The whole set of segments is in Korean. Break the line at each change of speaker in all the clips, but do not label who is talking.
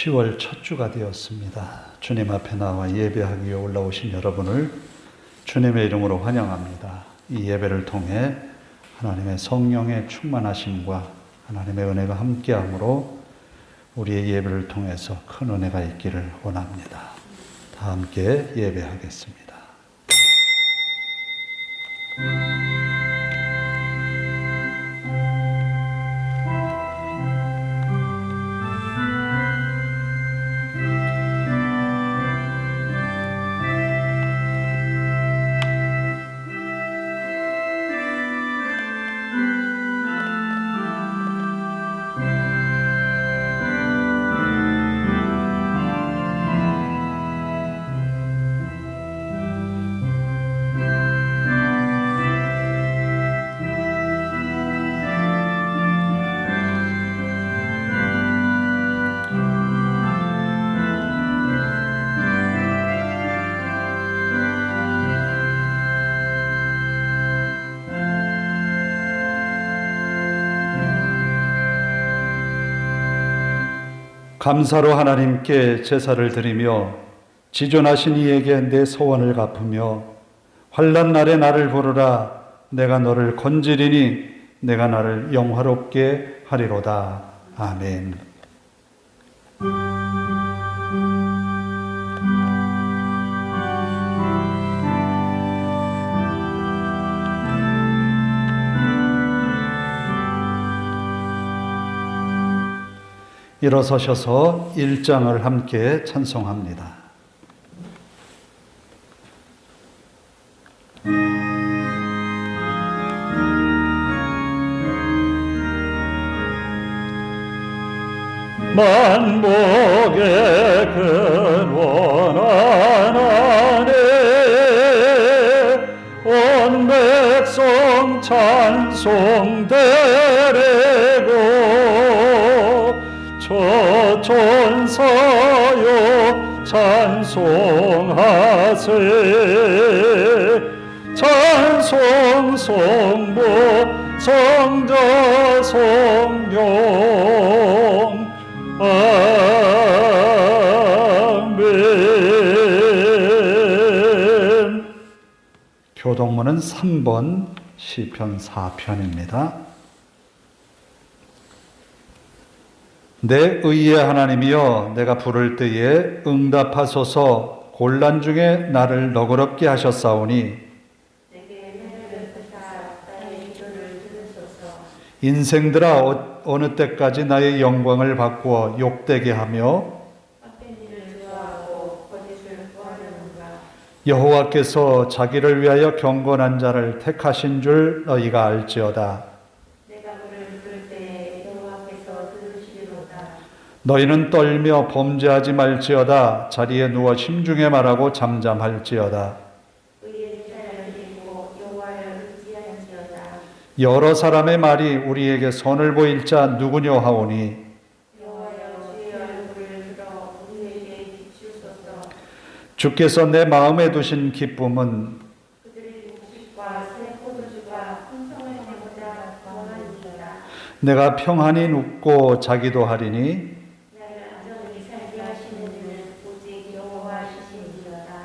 10월 첫 주가 되었습니다. 주님 앞에 나와 예배하기 위해 올라오신 여러분을 주님의 이름으로 환영합니다. 이 예배를 통해 하나님의 성령의 충만하심과 하나님의 은혜가 함께함으로 우리의 예배를 통해서 큰 은혜가 있기를 원합니다. 다 함께 예배하겠습니다. 감사로 하나님께 제사를 드리며 지존하신 이에게 내 소원을 갚으며 환난 날에 나를 부르라. 내가 너를 건지리니 내가 나를 영화롭게 하리로다. 아멘. 일어서셔서 1장을 함께 찬송합니다. 만복의 근원 하나님 온 백성 찬송 드리고 천사여 찬송하세 찬송 성부 성자 성령 아멘. 교동문은 3번 시편 4편입니다. 내 의의 하나님이여 내가 부를 때에 응답하소서. 곤란 중에 나를 너그럽게 하셨사오니 인생들아 어느 때까지 나의 영광을 바꾸어 욕되게 하며 여호와께서 자기를 위하여 경건한 자를 택하신 줄 너희가 알지어다. 너희는 떨며 범죄하지 말지어다. 자리에 누워 심중에 말하고 잠잠할지어다. 여러 사람의 말이 우리에게 선을 보일 자 누구뇨 하오니 주께서 내 마음에 두신 기쁨은 내가 평안히 눕고 자기도 하리니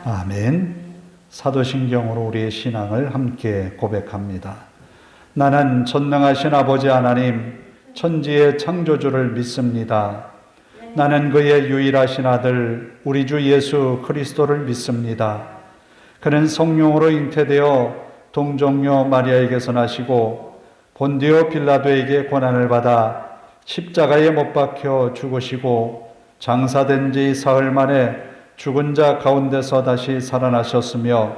아멘. 사도신경으로 우리의 신앙을 함께 고백합니다. 나는 전능하신 아버지 하나님 천지의 창조주를 믿습니다. 나는 그의 유일하신 아들 우리 주 예수 그리스도를 믿습니다. 그는 성령으로 잉태되어 동정녀 마리아에게서 나시고 본디오 빌라도에게 고난을 받아 십자가에 못 박혀 죽으시고 장사된 지 사흘 만에 죽은 자 가운데서 다시 살아나셨으며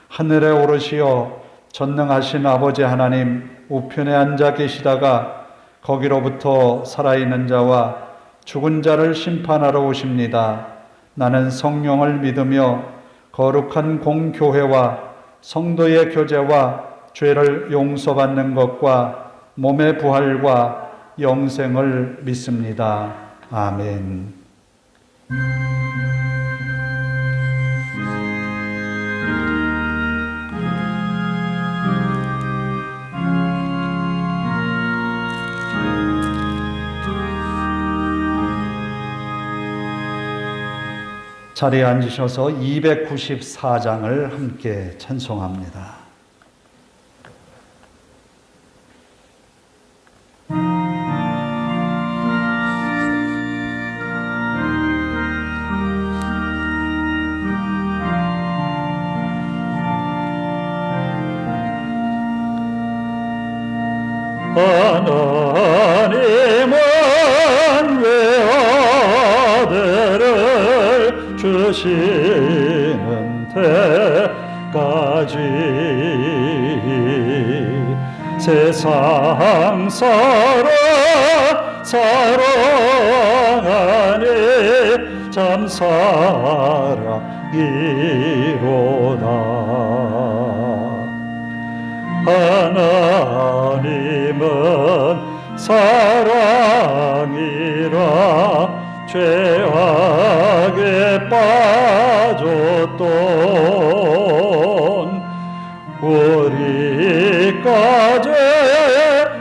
하늘에 오르시어 전능하신 아버지 하나님 우편에 앉아 계시다가 거기로부터 살아있는 자와 죽은 자를 심판하러 오십니다. 나는 성령을 믿으며 거룩한 공교회와 성도의 교제와 죄를 용서받는 것과 몸의 부활과 영생을 믿습니다. 아멘. 자리에 앉으셔서 294장을 함께 찬송합니다.
하나님은 외아들을 주시는 때까지 세상 사랑하니 참 사랑이로다. 하나님은 사랑이라 죄악에 빠졌던 우리까지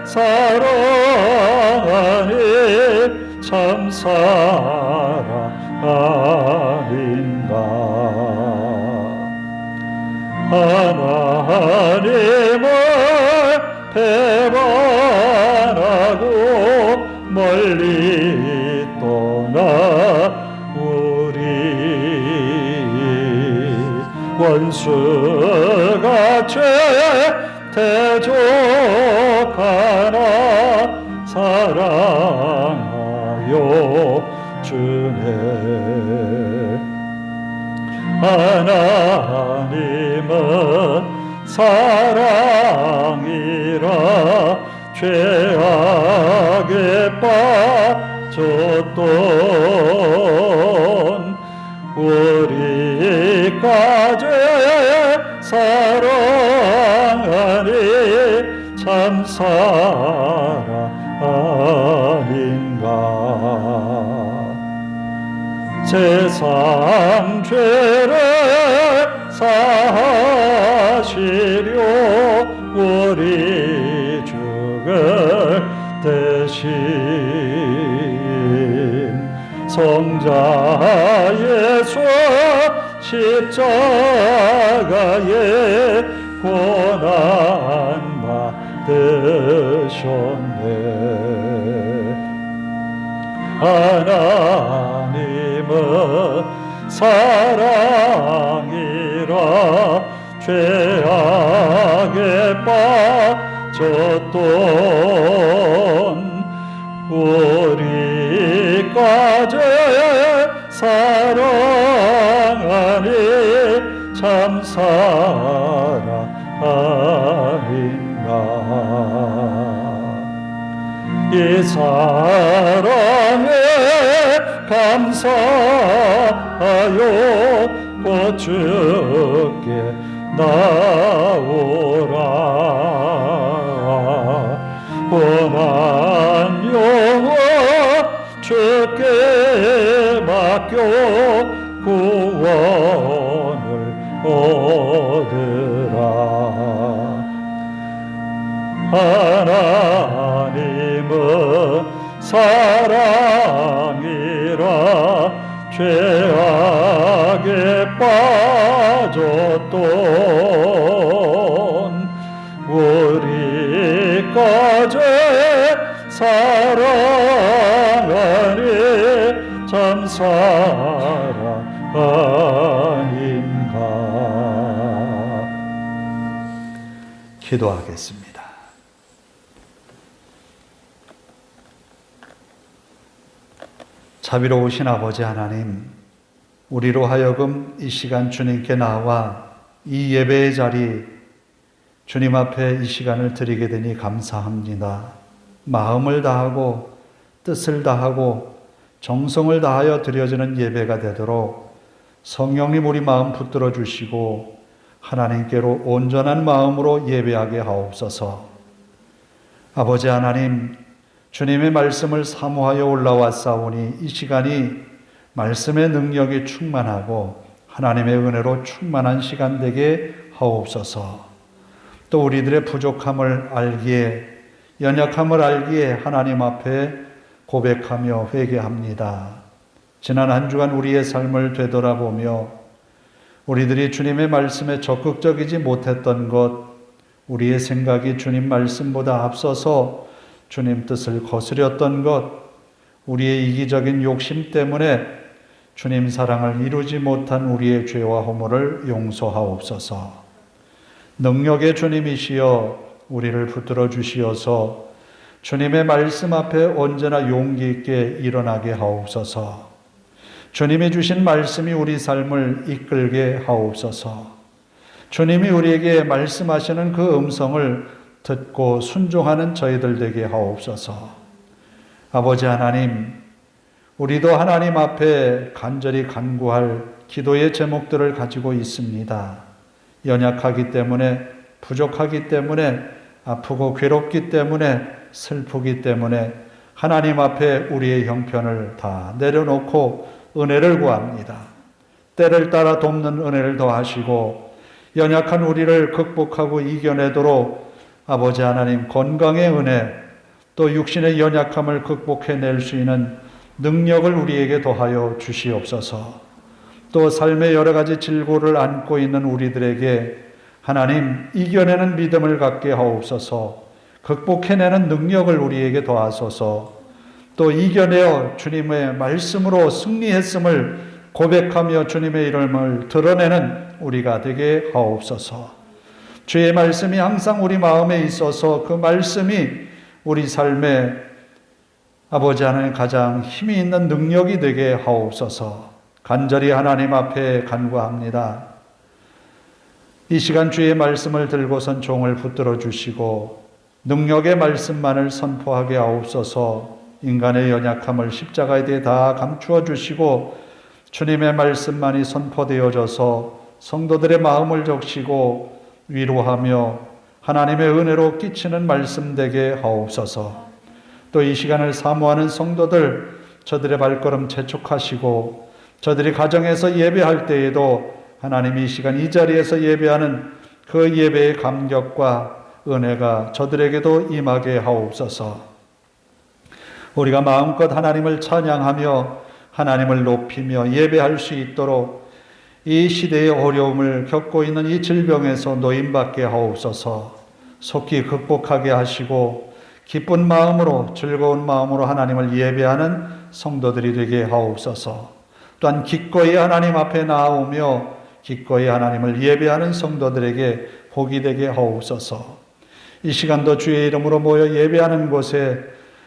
사랑하니 참 사랑 아닌가. 하나님을 배반하고 멀리 떠나 우리 원수가 죄 대적하나 사랑하여 주네. 하나님은 사랑이라 죄악에 빠졌던 우리까지 사랑하니 참 사랑 아닌가. 세상 죄를 사하시려 우리 죽을 대신 성자 예수 십자가에 고난 받으셨네. 하나님은 사랑이라 죄악에 빠졌던 우리까지 사랑하니 참 사랑 아닌가. 이 사랑에 감사하여 곧 주께 나오라. 고난 영혼 주께 맡겨 구원을 얻으라. 하나님은 사랑이라 죄악에 빠졌던 우리까지 사랑하니 참 사랑 아닌가.
기도하겠습니다. 자비로우신 아버지 하나님, 우리로 하여금 이 시간 주님께 나와 이 예배의 자리 주님 앞에 이 시간을 드리게 되니 감사합니다. 마음을 다하고 뜻을 다하고 정성을 다하여 드려지는 예배가 되도록 성령님 우리 마음 붙들어 주시고 하나님께로 온전한 마음으로 예배하게 하옵소서. 아버지 하나님, 주님의 말씀을 사모하여 올라왔사오니 이 시간이 말씀의 능력이 충만하고 하나님의 은혜로 충만한 시간 되게 하옵소서. 또 우리들의 부족함을 알기에, 연약함을 알기에 하나님 앞에 고백하며 회개합니다. 지난 한 주간 우리의 삶을 되돌아보며 우리들이 주님의 말씀에 적극적이지 못했던 것, 우리의 생각이 주님 말씀보다 앞서서 주님 뜻을 거스렸던 것, 우리의 이기적인 욕심 때문에 주님 사랑을 이루지 못한 우리의 죄와 허물을 용서하옵소서. 능력의 주님이시여 우리를 붙들어 주시어서 주님의 말씀 앞에 언제나 용기 있게 일어나게 하옵소서. 주님이 주신 말씀이 우리 삶을 이끌게 하옵소서. 주님이 우리에게 말씀하시는 그 음성을 듣고 순종하는 저희들 되게 하옵소서. 아버지 하나님, 우리도 하나님 앞에 간절히 간구할 기도의 제목들을 가지고 있습니다. 연약하기 때문에, 부족하기 때문에, 아프고 괴롭기 때문에, 슬프기 때문에 하나님 앞에 우리의 형편을 다 내려놓고 은혜를 구합니다. 때를 따라 돕는 은혜를 더하시고 연약한 우리를 극복하고 이겨내도록 아버지 하나님 건강의 은혜, 또 육신의 연약함을 극복해낼 수 있는 능력을 우리에게 더하여 주시옵소서. 또 삶의 여러 가지 질고를 안고 있는 우리들에게 하나님 이겨내는 믿음을 갖게 하옵소서. 극복해내는 능력을 우리에게 더하소서. 또 이겨내어 주님의 말씀으로 승리했음을 고백하며 주님의 이름을 드러내는 우리가 되게 하옵소서. 주의 말씀이 항상 우리 마음에 있어서 그 말씀이 우리 삶에 아버지 하나님 가장 힘이 있는 능력이 되게 하옵소서. 간절히 하나님 앞에 간구합니다. 이 시간 주의 말씀을 들고선 종을 붙들어 주시고 능력의 말씀만을 선포하게 하옵소서. 인간의 연약함을 십자가에 대해 다 감추어 주시고 주님의 말씀만이 선포되어져서 성도들의 마음을 적시고 위로하며 하나님의 은혜로 끼치는 말씀 되게 하옵소서. 또 이 시간을 사모하는 성도들, 저들의 발걸음 재촉하시고 저들이 가정에서 예배할 때에도 하나님이 이 시간 이 자리에서 예배하는 그 예배의 감격과 은혜가 저들에게도 임하게 하옵소서. 우리가 마음껏 하나님을 찬양하며 하나님을 높이며 예배할 수 있도록 이 시대의 어려움을 겪고 있는 이 질병에서 노임받게 하옵소서. 속히 극복하게 하시고 기쁜 마음으로 즐거운 마음으로 하나님을 예배하는 성도들이 되게 하옵소서. 또한 기꺼이 하나님 앞에 나아오며 기꺼이 하나님을 예배하는 성도들에게 복이 되게 하옵소서. 이 시간도 주의 이름으로 모여 예배하는 곳에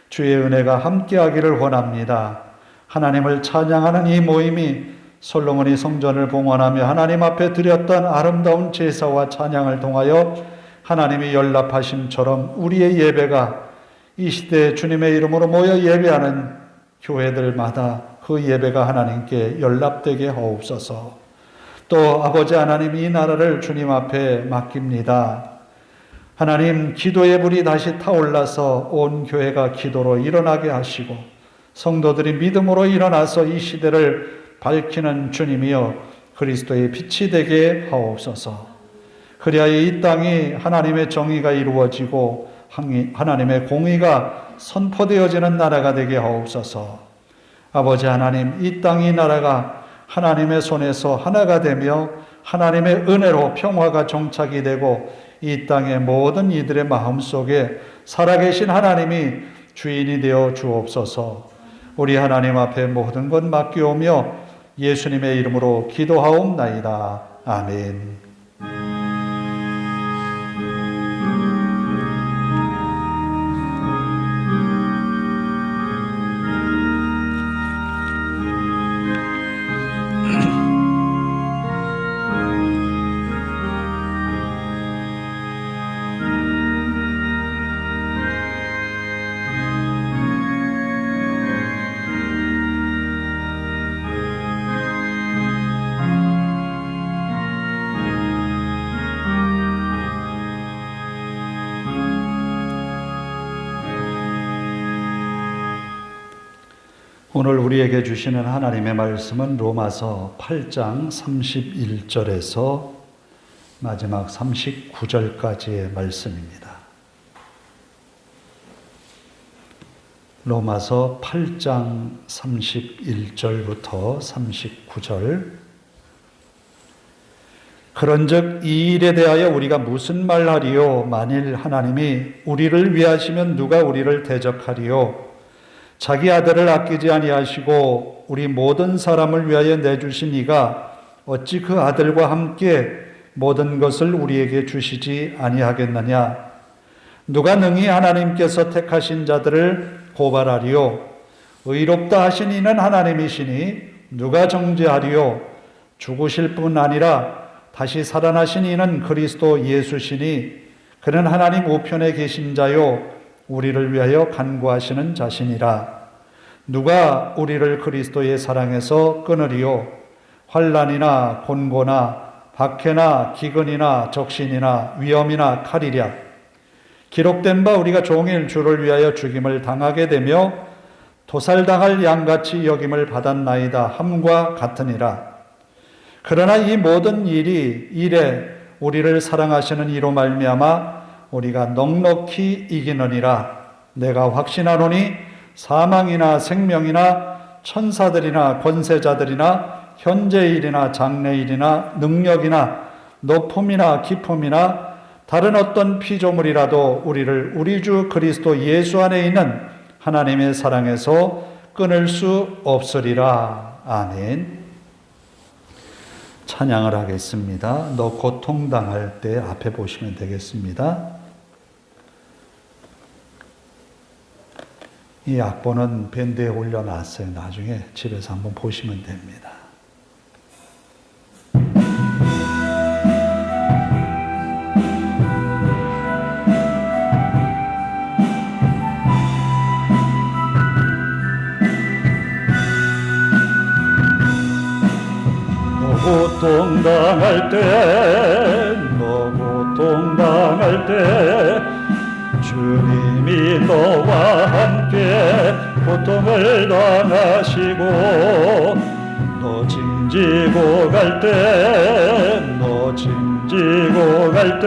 주의 은혜가 함께하기를 원합니다. 하나님을 찬양하는 이 모임이 솔로몬이 성전을 봉헌하며 하나님 앞에 드렸던 아름다운 제사와 찬양을 통하여 하나님이 연락하심처럼 우리의 예배가 이 시대에 주님의 이름으로 모여 예배하는 교회들마다 그 예배가 하나님께 연락되게 하옵소서. 또 아버지 하나님, 이 나라를 주님 앞에 맡깁니다. 하나님, 기도의 불이 다시 타올라서 온 교회가 기도로 일어나게 하시고 성도들이 믿음으로 일어나서 이 시대를 밝히는 주님이여 그리스도의 빛이 되게 하옵소서. 그리하여 이 땅이 하나님의 정의가 이루어지고 하나님의 공의가 선포되어지는 나라가 되게 하옵소서. 아버지 하나님, 이 땅 이 나라가 하나님의 손에서 하나가 되며 하나님의 은혜로 평화가 정착이 되고 이 땅의 모든 이들의 마음속에 살아계신 하나님이 주인이 되어 주옵소서. 우리 하나님 앞에 모든 것 맡기오며 예수님의 이름으로 기도하옵나이다. 아멘. 오늘 우리에게 주시는 하나님의 말씀은 로마서 8장 31절에서 마지막 39절까지의 말씀입니다. 로마서 8장 31절부터 39절. 그런즉 이 일에 대하여 우리가 무슨 말하리요? 만일 하나님이 우리를 위하시면 누가 우리를 대적하리요? 자기 아들을 아끼지 아니하시고 우리 모든 사람을 위하여 내주신 이가 어찌 그 아들과 함께 모든 것을 우리에게 주시지 아니하겠느냐? 누가 능히 하나님께서 택하신 자들을 고발하리요? 의롭다 하신 이는 하나님이시니 누가 정죄하리요? 죽으실 뿐 아니라 다시 살아나신 이는 그리스도 예수시니 그는 하나님 우편에 계신 자요 우리를 위하여 간구하시는 자시니라. 누가 우리를 그리스도의 사랑에서 끊으리요? 환난이나 곤고나 박해나 기근이나 적신이나 위험이나 칼이랴. 기록된 바 우리가 종일 주를 위하여 죽임을 당하게 되며 도살당할 양같이 여김을 받았나이다 함과 같으니라. 그러나 이 모든 일에 우리를 사랑하시는 이로 말미암아 우리가 넉넉히 이기느니라. 내가 확신하노니 사망이나 생명이나 천사들이나 권세자들이나 현재일이나 장래일이나 능력이나 높음이나 깊음이나 다른 어떤 피조물이라도 우리를 우리 주 그리스도 예수 안에 있는 하나님의 사랑에서 끊을 수 없으리라. 아멘. 찬양을 하겠습니다. 너 고통당할 때 앞에 보시면 되겠습니다. 이 악보는 밴드에 올려놨어요. 나중에 집에서 한번 보시면 됩니다.
고통당할 때, 너 고통당할 때 주님이 너와 함께 고통을 당하시고 너 짐지고 갈 때, 너 짐지고 갈 때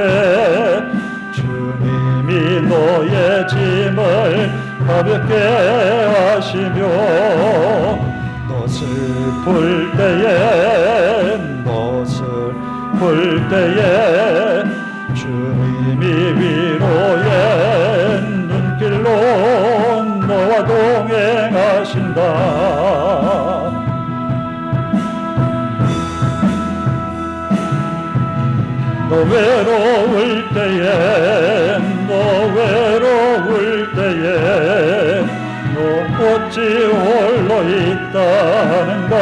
주님이 너의 짐을 가볍게 하시며 너 슬플 때에, 너 슬플 때에 주님이 위로의 눈길로 너와 동행하신다. 너 외로울 때에, 너 외로울 때에 너 어찌 홀로 있다는가?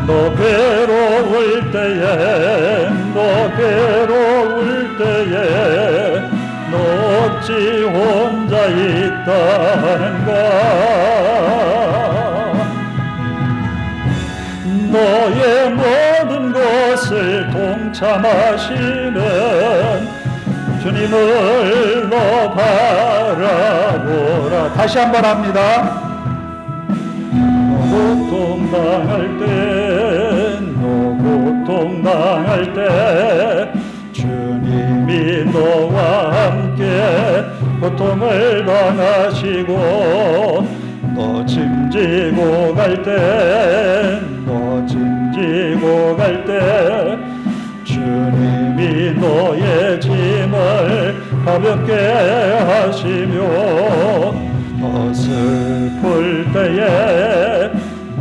너 괴로울 때에, 너 괴로울 때에 너 어찌 혼자 있다는가? 너의 모든 것을 동참하시는 주님을 너 바라보라.
다시 한번 합니다.
고통당할 때, 너 고통당할 때 주님이 너와 함께 고통을 당하시고 너 짐지고 갈 때, 너 짐지고 갈 때 주님이 너의 짐을 가볍게 하시며 너 슬플 때에,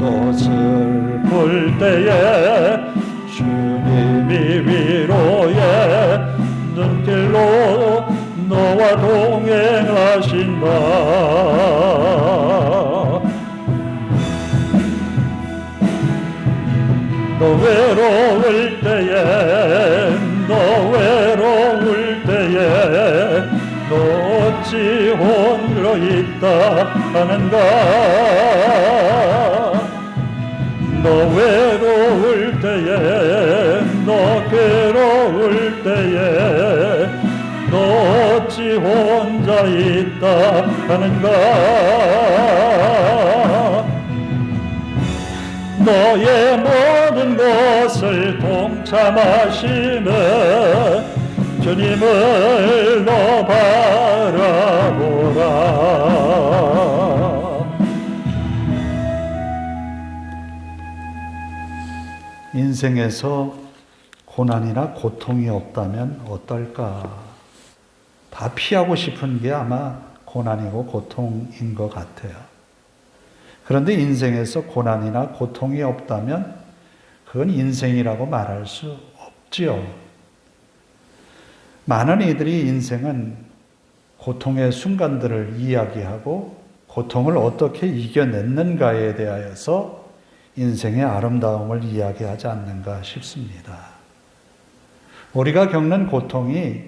너 슬플 때에 주님이 위로의 눈길로 너와 동행하신다. 너 외로울 때에, 너 외로울 때에 너 어찌 홀로 있다는가? 너 외로울 때에, 너 괴로울 때에 너 어찌 혼자 있다는가? 너의 모든 것을 동참하시는 주님을 너 바라보라.
인생에서 고난이나 고통이 없다면 어떨까? 다 피하고 싶은 게 아마 고난이고 고통인 것 같아요. 그런데 인생에서 고난이나 고통이 없다면 그건 인생이라고 말할 수 없지요. 많은 이들이 인생은 고통의 순간들을 이야기하고 고통을 어떻게 이겨냈는가에 대하여서 인생의 아름다움을 이야기하지 않는가 싶습니다. 우리가 겪는 고통이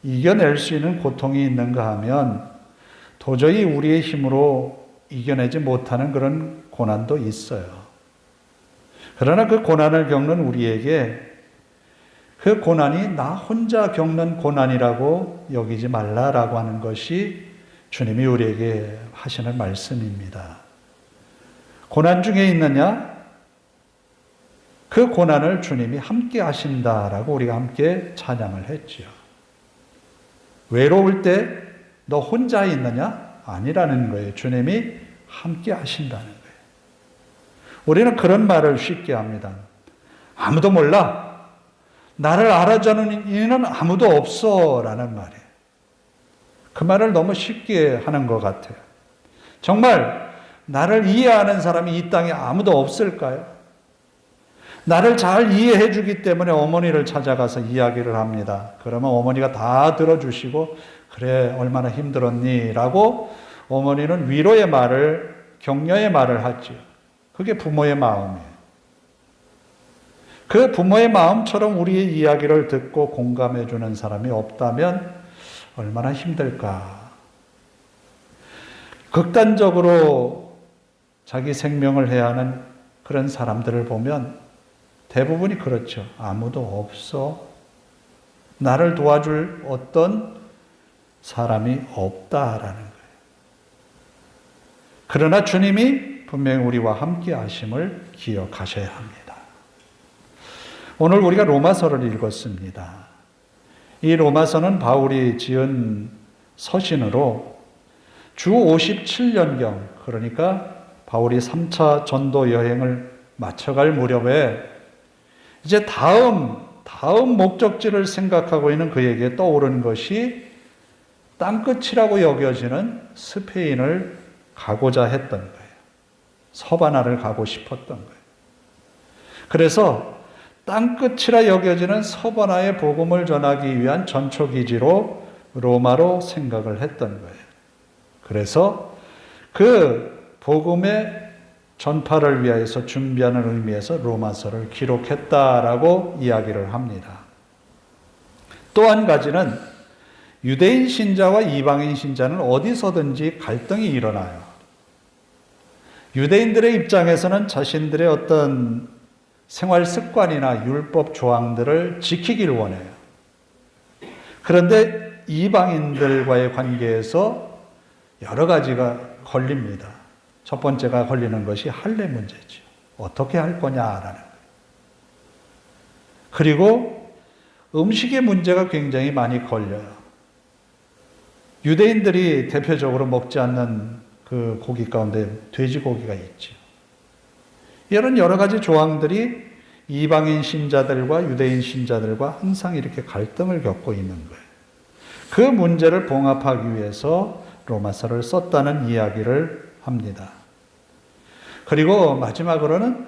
이겨낼 수 있는 고통이 있는가 하면 도저히 우리의 힘으로 이겨내지 못하는 그런 고난도 있어요. 그러나 그 고난을 겪는 우리에게 그 고난이 나 혼자 겪는 고난이라고 여기지 말라라고 하는 것이 주님이 우리에게 하시는 말씀입니다. 고난 중에 있느냐? 그 고난을 주님이 함께 하신다라고 우리가 함께 찬양을 했지요. 외로울 때 너 혼자 있느냐? 아니라는 거예요. 주님이 함께 하신다는 거예요. 우리는 그런 말을 쉽게 합니다. 아무도 몰라. 나를 알아주는 이는 아무도 없어 라는 말이에요. 그 말을 너무 쉽게 하는 것 같아요. 정말 나를 이해하는 사람이 이 땅에 아무도 없을까요? 나를 잘 이해해 주기 때문에 어머니를 찾아가서 이야기를 합니다. 그러면 어머니가 다 들어주시고 그래 얼마나 힘들었니? 라고 어머니는 위로의 말을 격려의 말을 하죠. 그게 부모의 마음이에요. 그 부모의 마음처럼 우리의 이야기를 듣고 공감해 주는 사람이 없다면 얼마나 힘들까. 극단적으로 자기 생명을 해야 하는 그런 사람들을 보면 대부분이 그렇죠. 아무도 없어. 나를 도와줄 어떤 사람이 없다라는 거예요. 그러나 주님이 분명히 우리와 함께 하심을 기억하셔야 합니다. 오늘 우리가 로마서를 읽었습니다. 이 로마서는 바울이 지은 서신으로 주 57년경, 그러니까 바울이 3차 전도 여행을 마쳐갈 무렵에 이제 다음 목적지를 생각하고 있는 그에게 떠오른 것이 땅끝이라고 여겨지는 스페인을 가고자 했던 거예요. 서바나를 가고 싶었던 거예요. 그래서 땅끝이라 여겨지는 서바나의 복음을 전하기 위한 전초기지로 로마로 생각을 했던 거예요. 그래서 그 복음의 전파를 위하여서 준비하는 의미에서 로마서를 기록했다라고 이야기를 합니다. 또 한 가지는 유대인 신자와 이방인 신자는 어디서든지 갈등이 일어나요. 유대인들의 입장에서는 자신들의 어떤 생활 습관이나 율법 조항들을 지키길 원해요. 그런데 이방인들과의 관계에서 여러 가지가 걸립니다. 첫 번째가 걸리는 것이 할례 문제죠. 어떻게 할 거냐라는 거예요. 그리고 음식의 문제가 굉장히 많이 걸려요. 유대인들이 대표적으로 먹지 않는 그 고기 가운데 돼지고기가 있죠. 이런 여러 가지 조항들이 이방인 신자들과 유대인 신자들과 항상 이렇게 갈등을 겪고 있는 거예요. 그 문제를 봉합하기 위해서 로마서를 썼다는 이야기를 합니다. 그리고 마지막으로는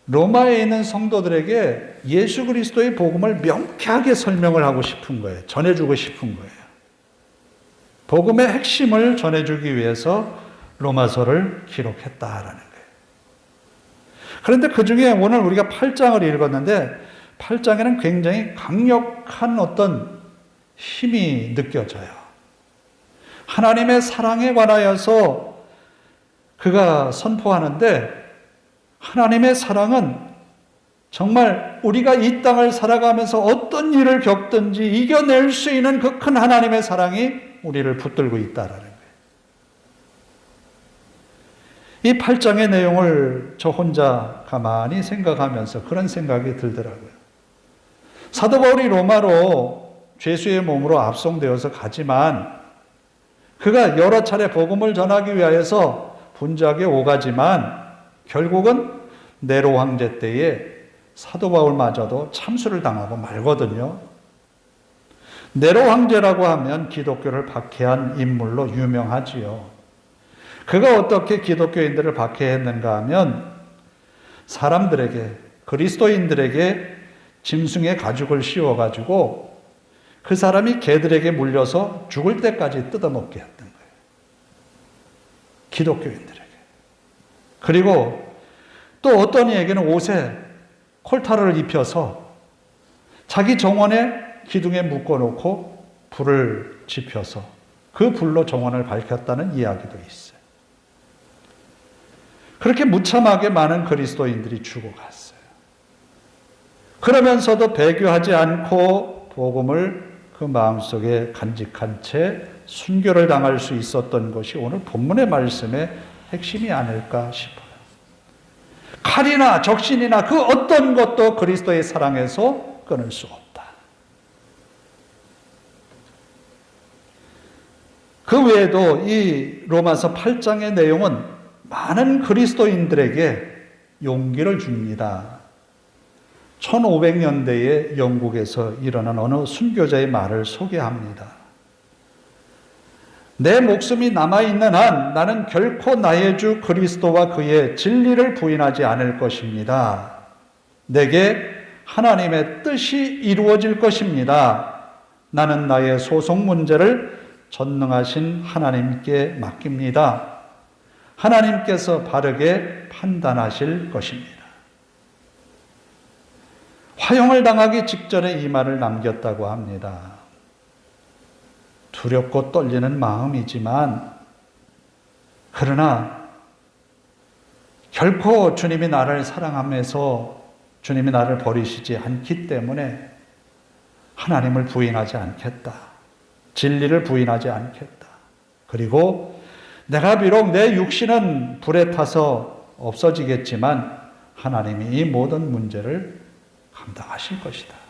로마에 있는 성도들에게 예수 그리스도의 복음을 명쾌하게 설명을 하고 싶은 거예요. 전해주고 싶은 거예요. 복음의 핵심을 전해주기 위해서 로마서를 기록했다라는 거예요. 그런데 그 중에 오늘 우리가 8장을 읽었는데 8장에는 굉장히 강력한 어떤 힘이 느껴져요. 하나님의 사랑에 관하여서 그가 선포하는데 하나님의 사랑은 정말 우리가 이 땅을 살아가면서 어떤 일을 겪든지 이겨낼 수 있는 그 큰 하나님의 사랑이 우리를 붙들고 있다라는 거예요. 이 8장의 내용을 저 혼자 가만히 생각하면서 그런 생각이 들더라고요. 사도 바울이 로마로 죄수의 몸으로 압송되어서 가지만 그가 여러 차례 복음을 전하기 위하여서 분주하게 오가지만 결국은 네로 황제 때에 사도 바울마저도 참수를 당하고 말거든요. 네로 황제라고 하면 기독교를 박해한 인물로 유명하지요. 그가 어떻게 기독교인들을 박해했는가 하면 사람들에게, 그리스도인들에게 짐승의 가죽을 씌워가지고 그 사람이 개들에게 물려서 죽을 때까지 뜯어먹게 했던 거예요. 기독교인들에게. 그리고 또 어떤 이에게는 옷에 콜타를 입혀서 자기 정원에 기둥에 묶어놓고 불을 지펴서 그 불로 정원을 밝혔다는 이야기도 있어요. 그렇게 무참하게 많은 그리스도인들이 죽어갔어요. 그러면서도 배교하지 않고 복음을 그 마음속에 간직한 채 순교를 당할 수 있었던 것이 오늘 본문의 말씀의 핵심이 아닐까 싶어요. 칼이나 적신이나 그 어떤 것도 그리스도의 사랑에서 끊을 수 없다. 그 외에도 이 로마서 8장의 내용은 많은 그리스도인들에게 용기를 줍니다. 1500년대에 영국에서 일어난 어느 순교자의 말을 소개합니다. 내 목숨이 남아있는 한 나는 결코 나의 주 그리스도와 그의 진리를 부인하지 않을 것입니다. 내게 하나님의 뜻이 이루어질 것입니다. 나는 나의 소송 문제를 전능하신 하나님께 맡깁니다. 하나님께서 바르게 판단하실 것입니다. 화형을 당하기 직전에 이 말을 남겼다고 합니다. 두렵고 떨리는 마음이지만 그러나 결코 주님이 나를 사랑하면서 주님이 나를 버리시지 않기 때문에 하나님을 부인하지 않겠다. 진리를 부인하지 않겠다. 그리고 내가 비록 내 육신은 불에 타서 없어지겠지만 하나님이 이 모든 문제를 감당하실 것이다.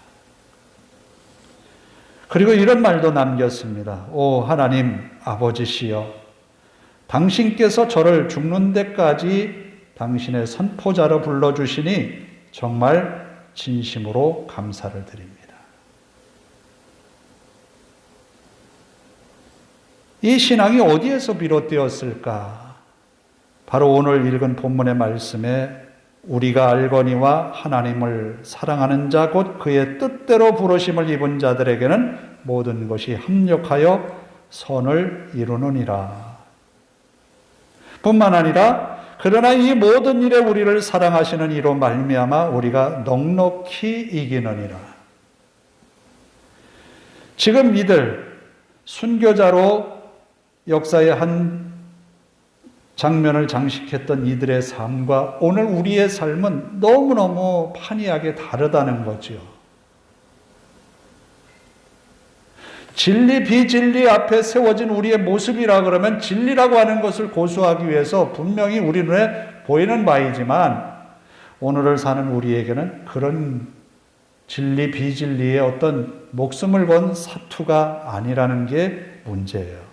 그리고 이런 말도 남겼습니다. 오 하나님 아버지시여, 당신께서 저를 죽는 데까지 당신의 선포자로 불러주시니 정말 진심으로 감사를 드립니다. 이 신앙이 어디에서 비롯되었을까? 바로 오늘 읽은 본문의 말씀에 우리가 알거니와 하나님을 사랑하는 자 곧 그의 뜻대로 부르심을 입은 자들에게는 모든 것이 합력하여 선을 이루느니라. 뿐만 아니라 그러나 이 모든 일에 우리를 사랑하시는 이로 말미암아 우리가 넉넉히 이기느니라. 지금 이들 순교자로 역사의 한 장면을 장식했던 이들의 삶과 오늘 우리의 삶은 너무너무 판이하게 다르다는 거지요. 진리, 비진리 앞에 세워진 우리의 모습이라 그러면 진리라고 하는 것을 고수하기 위해서 분명히 우리 눈에 보이는 바이지만 오늘을 사는 우리에게는 그런 진리, 비진리의 어떤 목숨을 건 사투가 아니라는 게 문제예요.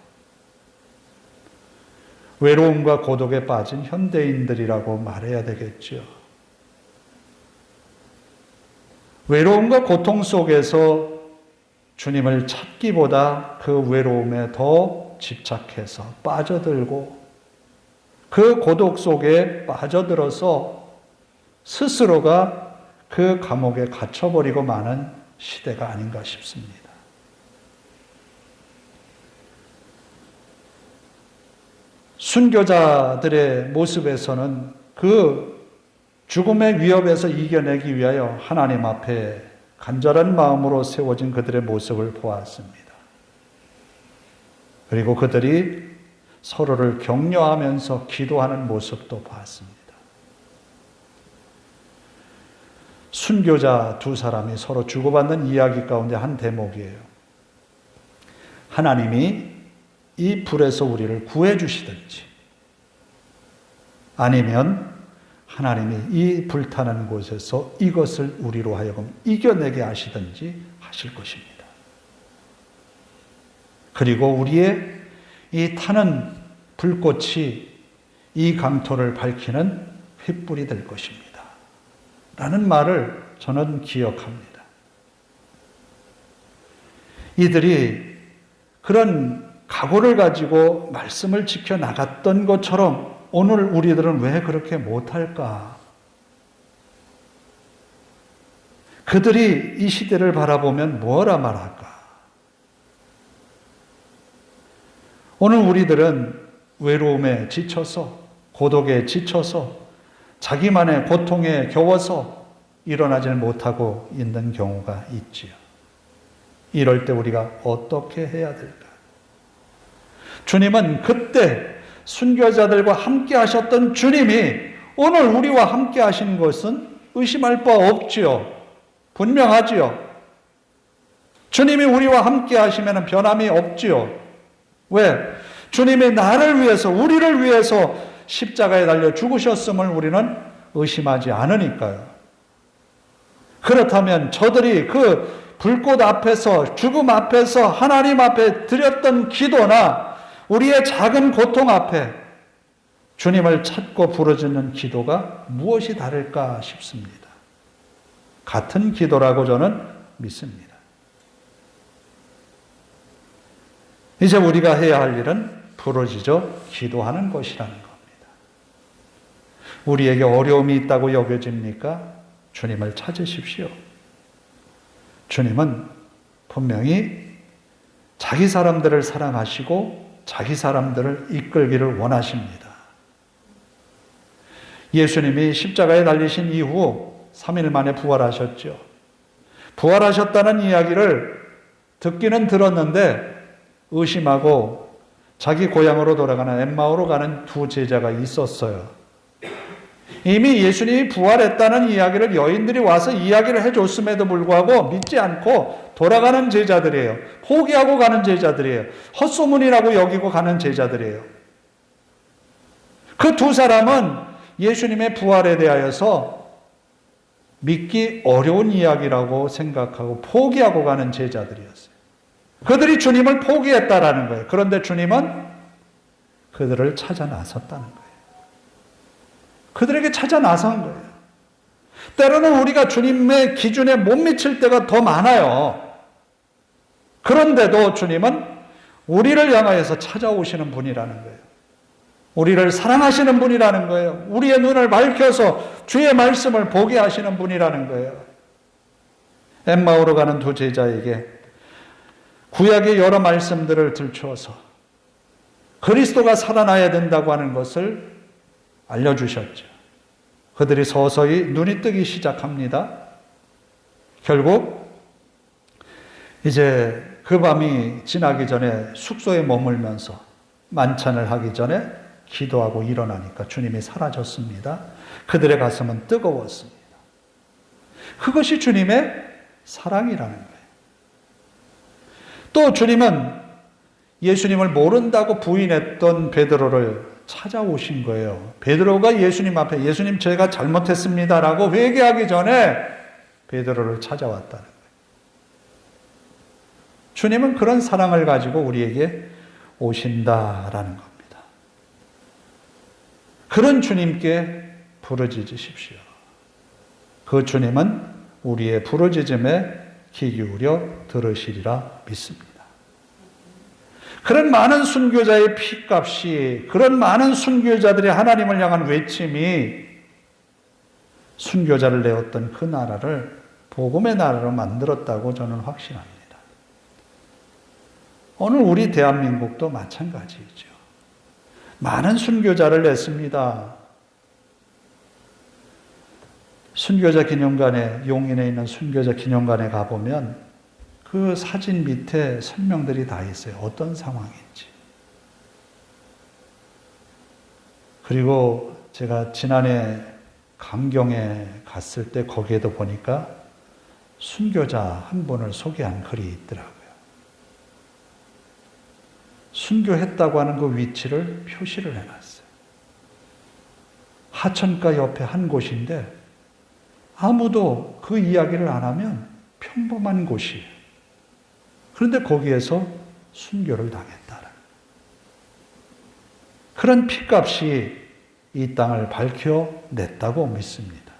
외로움과 고독에 빠진 현대인들이라고 말해야 되겠죠. 외로움과 고통 속에서 주님을 찾기보다 그 외로움에 더 집착해서 빠져들고 그 고독 속에 빠져들어서 스스로가 그 감옥에 갇혀버리고 마는 시대가 아닌가 싶습니다. 순교자들의 모습에서는 그 죽음의 위협에서 이겨내기 위하여 하나님 앞에 간절한 마음으로 세워진 그들의 모습을 보았습니다. 그리고 그들이 서로를 격려하면서 기도하는 모습도 봤습니다. 순교자 두 사람이 서로 주고받는 이야기 가운데 한 대목이에요. 하나님이 이 불에서 우리를 구해 주시든지 아니면 하나님이 이 불타는 곳에서 이것을 우리로 하여금 이겨내게 하시든지 하실 것입니다. 그리고 우리의 이 타는 불꽃이 이 강토를 밝히는 횃불이 될 것입니다. 라는 말을 저는 기억합니다. 이들이 그런 각오를 가지고 말씀을 지켜나갔던 것처럼 오늘 우리들은 왜 그렇게 못할까? 그들이 이 시대를 바라보면 뭐라 말할까? 오늘 우리들은 외로움에 지쳐서, 고독에 지쳐서, 자기만의 고통에 겨워서 일어나질 못하고 있는 경우가 있지요. 이럴 때 우리가 어떻게 해야 될까? 주님은 그때 순교자들과 함께 하셨던 주님이 오늘 우리와 함께 하신 것은 의심할 바 없지요. 분명하지요. 주님이 우리와 함께 하시면 변함이 없지요. 왜? 주님이 나를 위해서, 우리를 위해서 십자가에 달려 죽으셨음을 우리는 의심하지 않으니까요. 그렇다면 저들이 그 불꽃 앞에서, 죽음 앞에서 하나님 앞에 드렸던 기도나 우리의 작은 고통 앞에 주님을 찾고 부르짖는 기도가 무엇이 다를까 싶습니다. 같은 기도라고 저는 믿습니다. 이제 우리가 해야 할 일은 부르짖어 기도하는 것이라는 겁니다. 우리에게 어려움이 있다고 여겨집니까? 주님을 찾으십시오. 주님은 분명히 자기 사람들을 사랑하시고 자기 사람들을 이끌기를 원하십니다. 예수님이 십자가에 달리신 이후 3일 만에 부활하셨죠. 부활하셨다는 이야기를 듣기는 들었는데 의심하고 자기 고향으로 돌아가는 엠마오로 가는 두 제자가 있었어요. 이미 예수님이 부활했다는 이야기를 여인들이 와서 이야기를 해줬음에도 불구하고 믿지 않고 돌아가는 제자들이에요. 포기하고 가는 제자들이에요. 헛소문이라고 여기고 가는 제자들이에요. 그 두 사람은 예수님의 부활에 대하여서 믿기 어려운 이야기라고 생각하고 포기하고 가는 제자들이었어요. 그들이 주님을 포기했다라는 거예요. 그런데 주님은 그들을 찾아 나섰다는 거예요. 그들에게 찾아 나선 거예요. 때로는 우리가 주님의 기준에 못 미칠 때가 더 많아요. 그런데도 주님은 우리를 향하여서 찾아오시는 분이라는 거예요. 우리를 사랑하시는 분이라는 거예요. 우리의 눈을 밝혀서 주의 말씀을 보게 하시는 분이라는 거예요. 엠마오로 가는 두 제자에게 구약의 여러 말씀들을 들추어서 그리스도가 살아나야 된다고 하는 것을 알려주셨죠. 그들이 서서히 눈이 뜨기 시작합니다. 결국 이제 그 밤이 지나기 전에 숙소에 머물면서 만찬을 하기 전에 기도하고 일어나니까 주님이 사라졌습니다. 그들의 가슴은 뜨거웠습니다. 그것이 주님의 사랑이라는 거예요. 또 주님은 예수님을 모른다고 부인했던 베드로를 찾아오신 거예요. 베드로가 예수님 앞에 예수님 제가 잘못했습니다라고 회개하기 전에 베드로를 찾아왔다는 거예요. 주님은 그런 사랑을 가지고 우리에게 오신다라는 겁니다. 그런 주님께 부르짖으십시오. 그 주님은 우리의 부르짖음에 귀 기울여 들으시리라 믿습니다. 그런 많은 순교자의 피값이, 그런 많은 순교자들의 하나님을 향한 외침이 순교자를 내었던 그 나라를 복음의 나라로 만들었다고 저는 확신합니다. 오늘 우리 대한민국도 마찬가지이죠. 많은 순교자를 냈습니다. 순교자 기념관에, 용인에 있는 순교자 기념관에 가보면 그 사진 밑에 설명들이 다 있어요. 어떤 상황인지. 그리고 제가 지난해 강경에 갔을 때 거기에도 보니까 순교자 한 분을 소개한 글이 있더라고요. 순교했다고 하는 그 위치를 표시를 해놨어요. 하천가 옆에 한 곳인데 아무도 그 이야기를 안 하면 평범한 곳이에요. 그런데 거기에서 순교를 당했다는 그런 피값이 이 땅을 밝혀냈다고 믿습니다.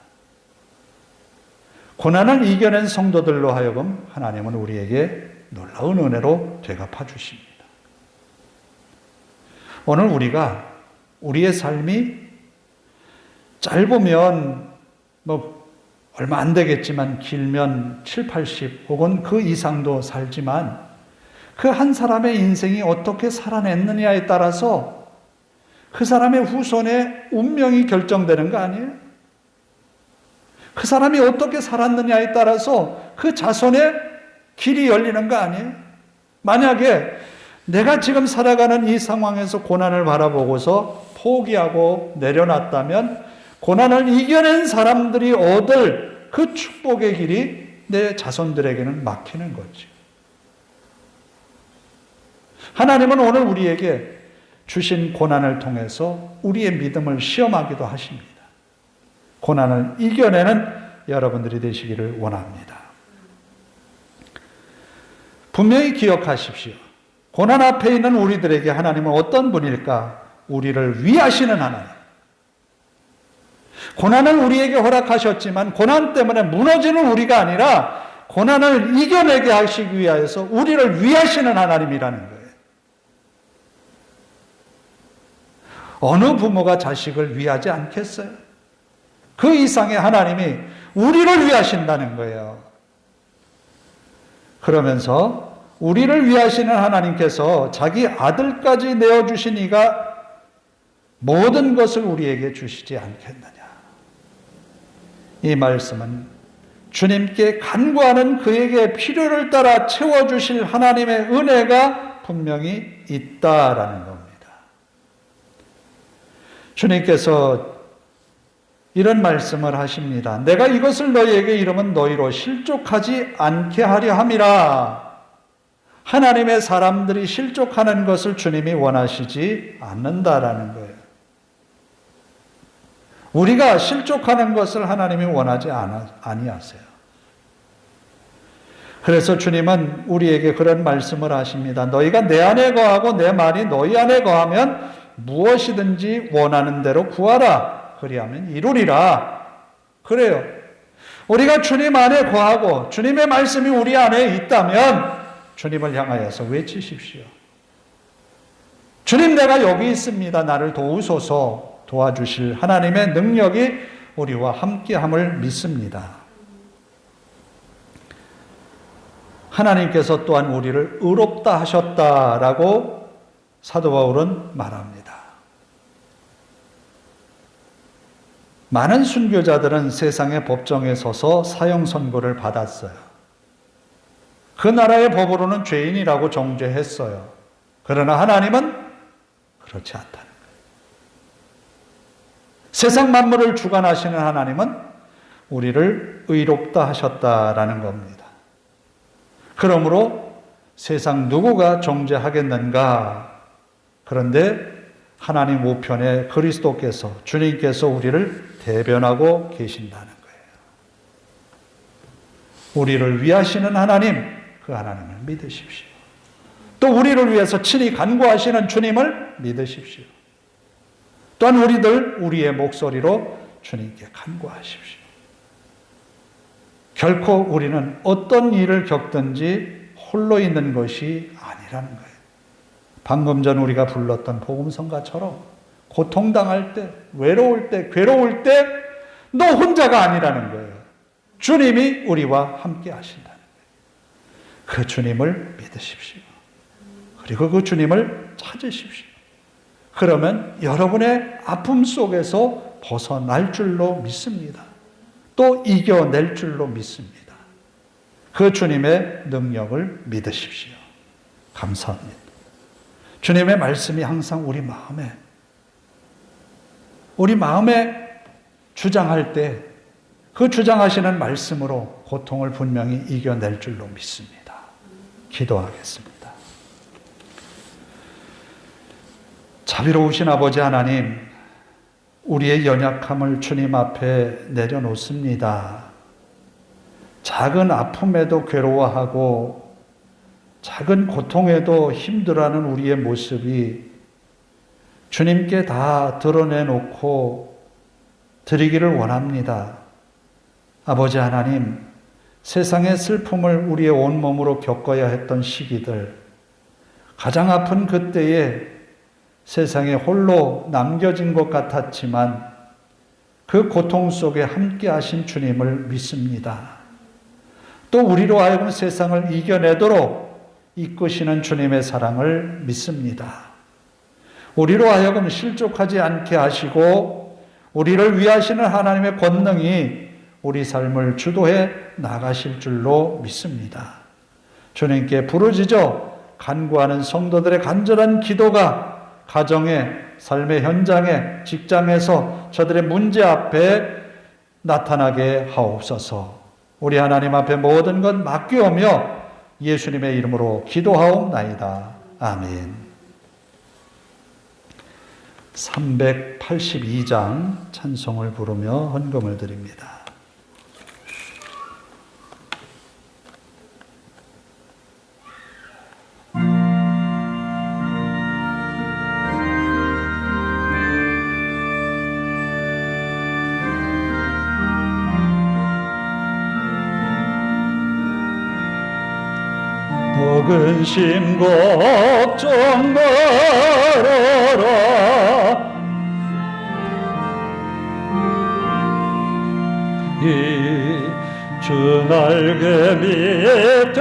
고난을 이겨낸 성도들로 하여금 하나님은 우리에게 놀라운 은혜로 되갚아 주십니다. 오늘 우리가 우리의 삶이 짧으면 얼마 안 되겠지만 길면 7, 80 혹은 그 이상도 살지만 그 한 사람의 인생이 어떻게 살아냈느냐에 따라서 그 사람의 후손의 운명이 결정되는 거 아니에요? 그 사람이 어떻게 살았느냐에 따라서 그 자손의 길이 열리는 거 아니에요? 만약에 내가 지금 살아가는 이 상황에서 고난을 바라보고서 포기하고 내려놨다면 고난을 이겨낸 사람들이 얻을 그 축복의 길이 내 자손들에게는 막히는 거죠. 하나님은 오늘 우리에게 주신 고난을 통해서 우리의 믿음을 시험하기도 하십니다. 고난을 이겨내는 여러분들이 되시기를 원합니다. 분명히 기억하십시오. 고난 앞에 있는 우리들에게 하나님은 어떤 분일까? 우리를 위하시는 하나님. 고난을 우리에게 허락하셨지만 고난 때문에 무너지는 우리가 아니라 고난을 이겨내게 하시기 위하여서 우리를 위하시는 하나님이라는 거예요. 어느 부모가 자식을 위하지 않겠어요? 그 이상의 하나님이 우리를 위하신다는 거예요. 그러면서 우리를 위하시는 하나님께서 자기 아들까지 내어주신 이가 모든 것을 우리에게 주시지 않겠느냐. 이 말씀은 주님께 간구하는 그에게 필요를 따라 채워주실 하나님의 은혜가 분명히 있다라는 겁니다. 주님께서 이런 말씀을 하십니다. 내가 이것을 너희에게 이르면 너희로 실족하지 않게 하려 함이라. 하나님의 사람들이 실족하는 것을 주님이 원하시지 않는다라는 거예요. 우리가 실족하는 것을 하나님이 원하지 아니하세요. 그래서 주님은 우리에게 그런 말씀을 하십니다. 너희가 내 안에 거하고 내 말이 너희 안에 거하면 무엇이든지 원하는 대로 구하라. 그리하면 이루리라. 그래요. 우리가 주님 안에 거하고 주님의 말씀이 우리 안에 있다면 주님을 향하여서 외치십시오. 주님, 내가 여기 있습니다. 나를 도우소서. 도와주실 하나님의 능력이 우리와 함께함을 믿습니다. 하나님께서 또한 우리를 의롭다 하셨다라고 사도 바울은 말합니다. 많은 순교자들은 세상의 법정에 서서 사형 선고를 받았어요. 그 나라의 법으로는 죄인이라고 정죄했어요. 그러나 하나님은 그렇지 않다는 거예요. 세상 만물을 주관하시는 하나님은 우리를 의롭다 하셨다라는 겁니다. 그러므로 세상 누구가 정죄하겠는가? 그런데 하나님 우편에 그리스도께서, 주님께서 우리를 대변하고 계신다는 거예요. 우리를 위하시는 하나님, 그 하나님을 믿으십시오. 또 우리를 위해서 친히 간구하시는 주님을 믿으십시오. 또한 우리의 목소리로 주님께 간구하십시오. 결코 우리는 어떤 일을 겪든지 홀로 있는 것이 아니라는 거예요. 방금 전 우리가 불렀던 복음성가처럼 고통당할 때, 외로울 때, 괴로울 때 너 혼자가 아니라는 거예요. 주님이 우리와 함께 하신다는 거예요. 그 주님을 믿으십시오. 그리고 그 주님을 찾으십시오. 그러면 여러분의 아픔 속에서 벗어날 줄로 믿습니다. 또 이겨낼 줄로 믿습니다. 그 주님의 능력을 믿으십시오. 감사합니다. 주님의 말씀이 항상 우리 마음에 주장할 때 그 주장하시는 말씀으로 고통을 분명히 이겨낼 줄로 믿습니다. 기도하겠습니다. 자비로우신 아버지 하나님, 우리의 연약함을 주님 앞에 내려놓습니다. 작은 아픔에도 괴로워하고 작은 고통에도 힘들어하는 우리의 모습이 주님께 다 드러내놓고 드리기를 원합니다. 아버지 하나님, 세상의 슬픔을 우리의 온몸으로 겪어야 했던 시기들, 가장 아픈 그때에 세상에 홀로 남겨진 것 같았지만 그 고통 속에 함께 하신 주님을 믿습니다. 또 우리로 하여금 세상을 이겨내도록 이끄시는 주님의 사랑을 믿습니다. 우리로 하여금 실족하지 않게 하시고 우리를 위하시는 하나님의 권능이 우리 삶을 주도해 나가실 줄로 믿습니다. 주님께 부르짖어 간구하는 성도들의 간절한 기도가 가정에, 삶의 현장에, 직장에서 저들의 문제 앞에 나타나게 하옵소서. 우리 하나님 앞에 모든 것 맡기오며 예수님의 이름으로 기도하옵나이다. 아멘. 382장 찬송을 부르며 헌금을 드립니다.
근심 걱정 말아라. 이 주 날개 밑에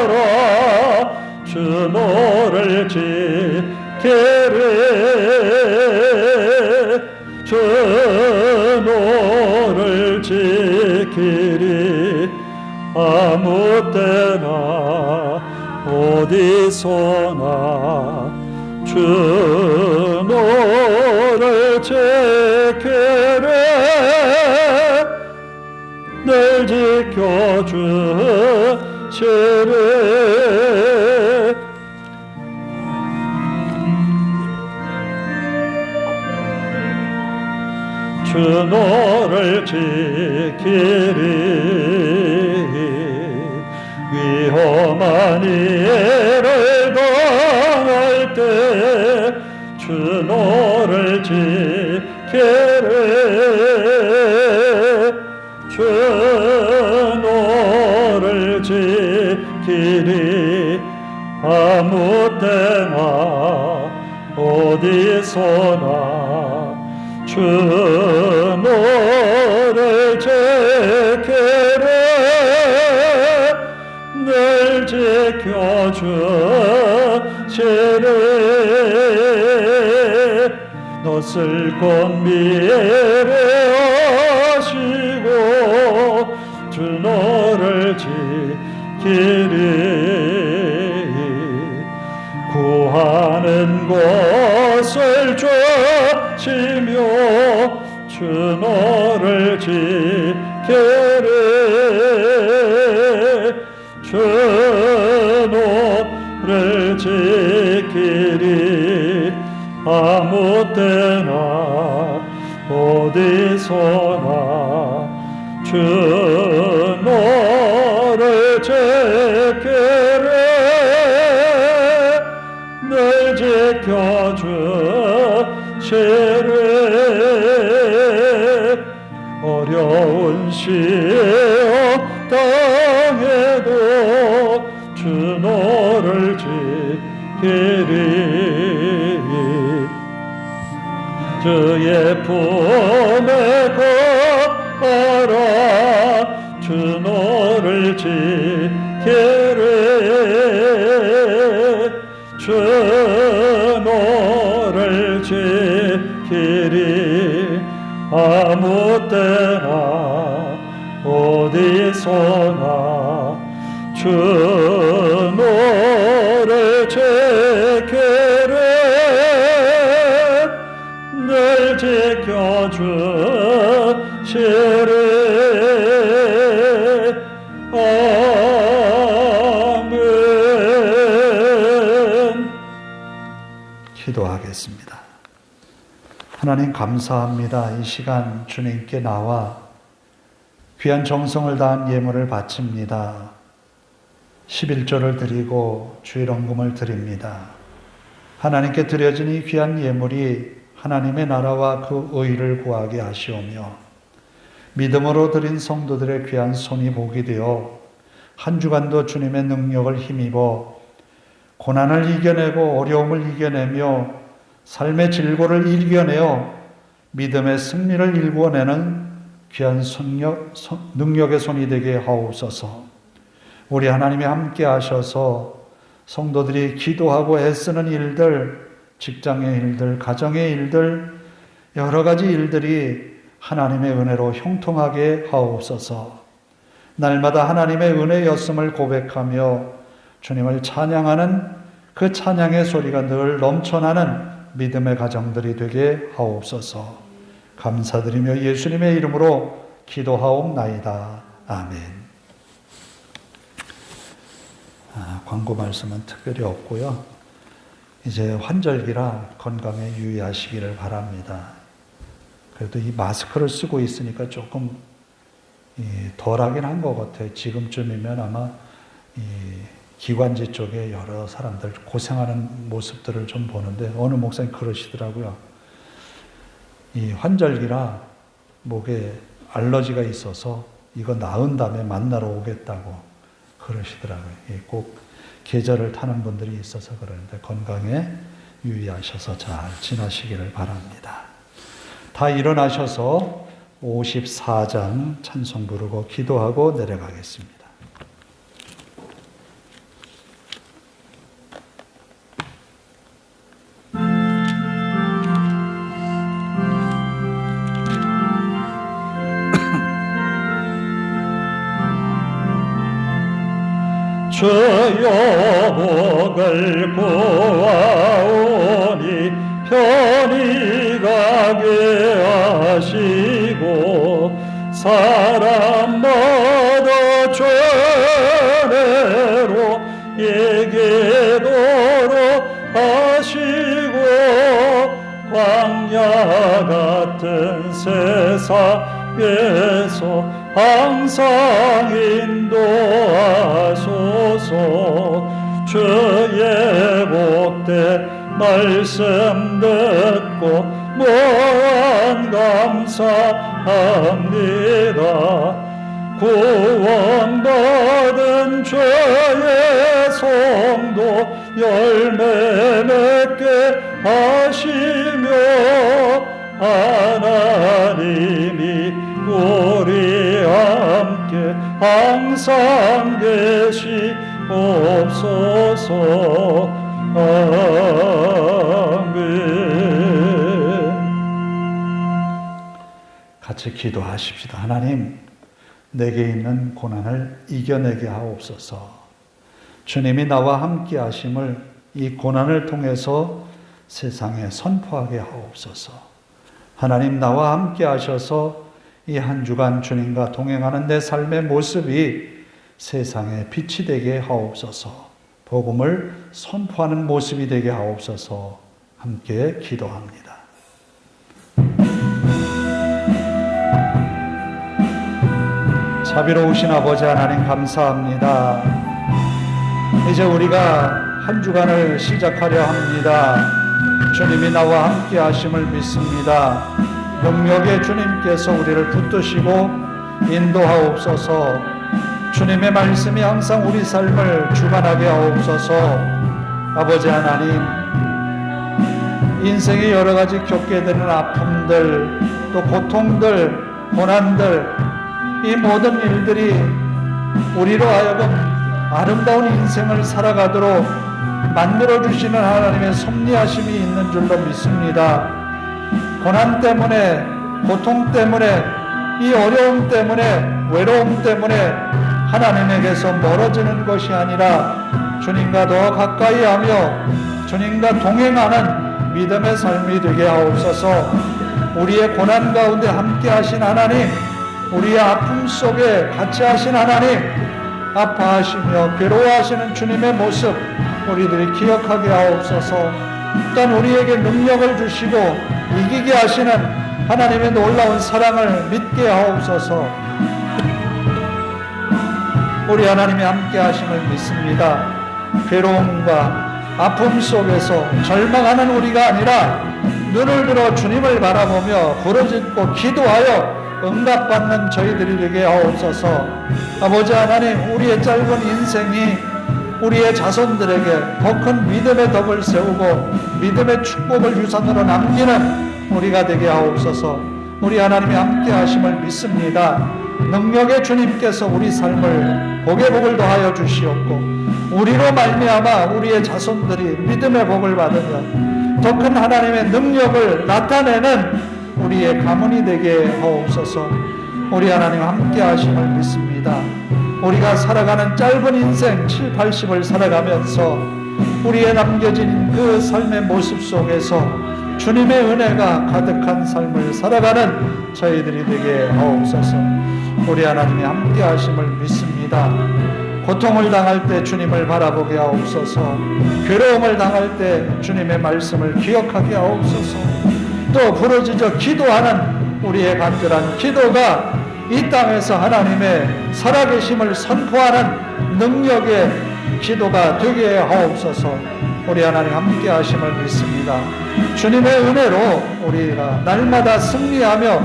걸어 주 너를 지키리. 주 너를 지키리. 아무 때나 어디서나 주 너를 지키리. 늘 지켜주시리. 주 너를 지키리. 위험한 일을 당할 때 주 너를 지키리. 주 너를 지키리. 아무 때나 어디서나 주 너를 지키리. 늘 지켜주시리. 넛을 건미하시고 주 너를 지키리. 구하는 것을 주시며 주 너를 지키리. 주 너를 지키리. 아무 때나 어디서나 주 너를 지키리. 늘 지켜주시리. 어려운 시험 땅에도 주 너를 지키리. 주의 품에 거하라. 주 너를 지키리. 주 너를 지키리. 아무 때나 어디서나 주 너를 지키리. 늘 지켜주시리. 아멘.
기도하겠습니다. 하나님 감사합니다. 이 시간 주님께 나와 귀한 정성을 다한 예물을 바칩니다. 11조를 드리고 주일 헌금을 드립니다. 하나님께 드려진 이 귀한 예물이 하나님의 나라와 그 의를 구하게 하시오며 믿음으로 드린 성도들의 귀한 손이 복이 되어 한 주간도 주님의 능력을 힘입어 고난을 이겨내고 어려움을 이겨내며 삶의 질고를 이겨내어 믿음의 승리를 일궈내는 귀한 능력의 손이 되게 하옵소서. 우리 하나님이 함께 하셔서 성도들이 기도하고 애쓰는 일들, 직장의 일들, 가정의 일들, 여러 가지 일들이 하나님의 은혜로 형통하게 하옵소서. 날마다 하나님의 은혜였음을 고백하며 주님을 찬양하는 그 찬양의 소리가 늘 넘쳐나는 믿음의 가정들이 되게 하옵소서. 감사드리며 예수님의 이름으로 기도하옵나이다. 아멘. 광고 말씀은 특별히 없고요. 이제 환절기라 건강에 유의하시기를 바랍니다. 그래도 이 마스크를 쓰고 있으니까 조금 덜하긴 한 것 같아요. 지금쯤이면 아마 이 기관지 쪽에 여러 사람들 고생하는 모습들을 좀 보는데 어느 목사님 그러시더라고요. 이 환절기라 목에 알러지가 있어서 이거 나은 다음에 만나러 오겠다고 그러시더라고요. 꼭 계절을 타는 분들이 있어서 그러는데 건강에 유의하셔서 잘 지나시기를 바랍니다. 다 일어나셔서 54장 찬송 부르고 기도하고 내려가겠습니다.
주여 복을 구하오니 편히 가게 하시고 사람마다 죄례로 예게도록 하시고 광야 같은 세상에서 항상 인도하소서. 주의 복된 말씀 듣고 무한 감사합니다. 구원받은 죄의 성도 열매 맺게 하시며 하나님이 우리 함께 항상 계시옵소서. 아멘.
같이 기도하십시다. 하나님, 내게 있는 고난을 이겨내게 하옵소서. 주님이 나와 함께 하심을 이 고난을 통해서 세상에 선포하게 하옵소서. 하나님, 나와 함께 하셔서 이 한 주간 주님과 동행하는 내 삶의 모습이 세상에 빛이 되게 하옵소서. 복음을 선포하는 모습이 되게 하옵소서. 함께 기도합니다. 자비로우신 아버지 하나님 감사합니다. 이제 우리가 한 주간을 시작하려 합니다. 주님이 나와 함께 하심을 믿습니다. 능력의 주님께서 우리를 붙드시고 인도하옵소서. 주님의 말씀이 항상 우리 삶을 주관하게 하옵소서. 아버지 하나님, 인생의 여러 가지 겪게 되는 아픔들, 또 고통들, 고난들, 이 모든 일들이 우리로 하여금 아름다운 인생을 살아가도록 만들어주시는 하나님의 섭리하심이 있는 줄로 믿습니다. 고난 때문에, 고통 때문에, 이 어려움 때문에, 외로움 때문에 하나님에게서 멀어지는 것이 아니라 주님과 더 가까이 하며 주님과 동행하는 믿음의 삶이 되게 하옵소서. 우리의 고난 가운데 함께 하신 하나님, 우리의 아픔 속에 같이 하신 하나님, 아파하시며 괴로워하시는 주님의 모습 우리들이 기억하게 하옵소서. 또한 우리에게 능력을 주시고 이기게 하시는 하나님의 놀라운 사랑을 믿게 하옵소서. 우리 하나님이 함께 하심을 믿습니다. 괴로움과 아픔 속에서 절망하는 우리가 아니라 눈을 들어 주님을 바라보며 부르짖고 기도하여 응답받는 저희들이 되게 하옵소서. 아버지 하나님, 우리의 짧은 인생이 우리의 자손들에게 더 큰 믿음의 덕을 세우고 믿음의 축복을 유산으로 남기는 우리가 되게 하옵소서. 우리 하나님이 함께 하심을 믿습니다. 능력의 주님께서 우리 삶을 복의 복을 더하여 주시옵고 우리로 말미암아 우리의 자손들이 믿음의 복을 받으며 더 큰 하나님의 능력을 나타내는 우리의 가문이 되게 하옵소서. 우리 하나님 함께 하심을 믿습니다. 우리가 살아가는 짧은 인생 7, 80을 살아가면서 우리의 남겨진 그 삶의 모습 속에서 주님의 은혜가 가득한 삶을 살아가는 저희들이 되게 하옵소서. 우리 하나님이 함께 하심을 믿습니다. 고통을 당할 때 주님을 바라보게 하옵소서. 괴로움을 당할 때 주님의 말씀을 기억하게 하옵소서. 또 부르짖어 기도하는 우리의 간절한 기도가 이 땅에서 하나님의 살아계심을 선포하는 능력의 기도가 되게 하옵소서. 우리 하나님 함께 하심을 믿습니다. 주님의 은혜로 우리가 날마다 승리하며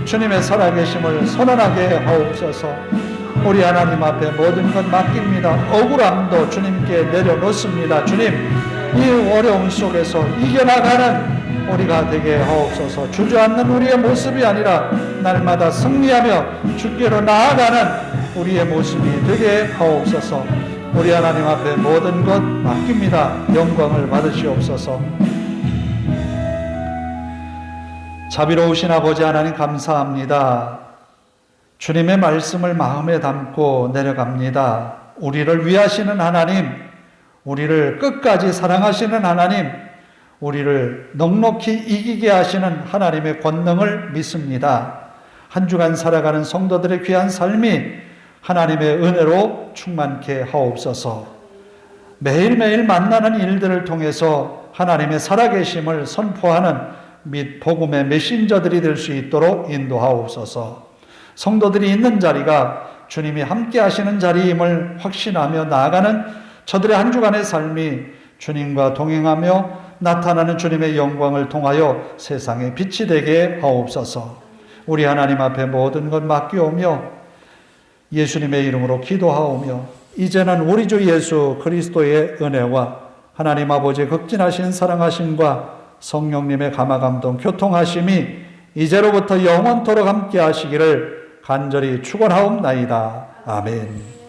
주님의 살아계심을 선언하게 하옵소서. 우리 하나님 앞에 모든 것 맡깁니다. 억울함도 주님께 내려놓습니다. 주님, 이 어려움 속에서 이겨나가는 우리가 되게 하옵소서. 주저앉는 우리의 모습이 아니라 날마다 승리하며 주께로 나아가는 우리의 모습이 되게 하옵소서. 우리 하나님 앞에 모든 것 맡깁니다. 영광을 받으시옵소서. 자비로우신 아버지 하나님 감사합니다. 주님의 말씀을 마음에 담고 내려갑니다. 우리를 위하시는 하나님, 우리를 끝까지 사랑하시는 하나님, 우리를 넉넉히 이기게 하시는 하나님의 권능을 믿습니다. 한 주간 살아가는 성도들의 귀한 삶이 하나님의 은혜로 충만케 하옵소서. 매일매일 만나는 일들을 통해서 하나님의 살아계심을 선포하는 및 복음의 메신저들이 될 수 있도록 인도하옵소서. 성도들이 있는 자리가 주님이 함께 하시는 자리임을 확신하며 나아가는 저들의 한 주간의 삶이 주님과 동행하며 나타나는 주님의 영광을 통하여 세상에 빛이 되게 하옵소서. 우리 하나님 앞에 모든 것 맡기오며 예수님의 이름으로 기도하오며 이제는 우리 주 예수 그리스도의 은혜와 하나님 아버지의 극진하신 사랑하심과 성령님의 감화감동 교통하심이 이제로부터 영원토록 함께 하시기를 간절히 축원하옵나이다. 아멘.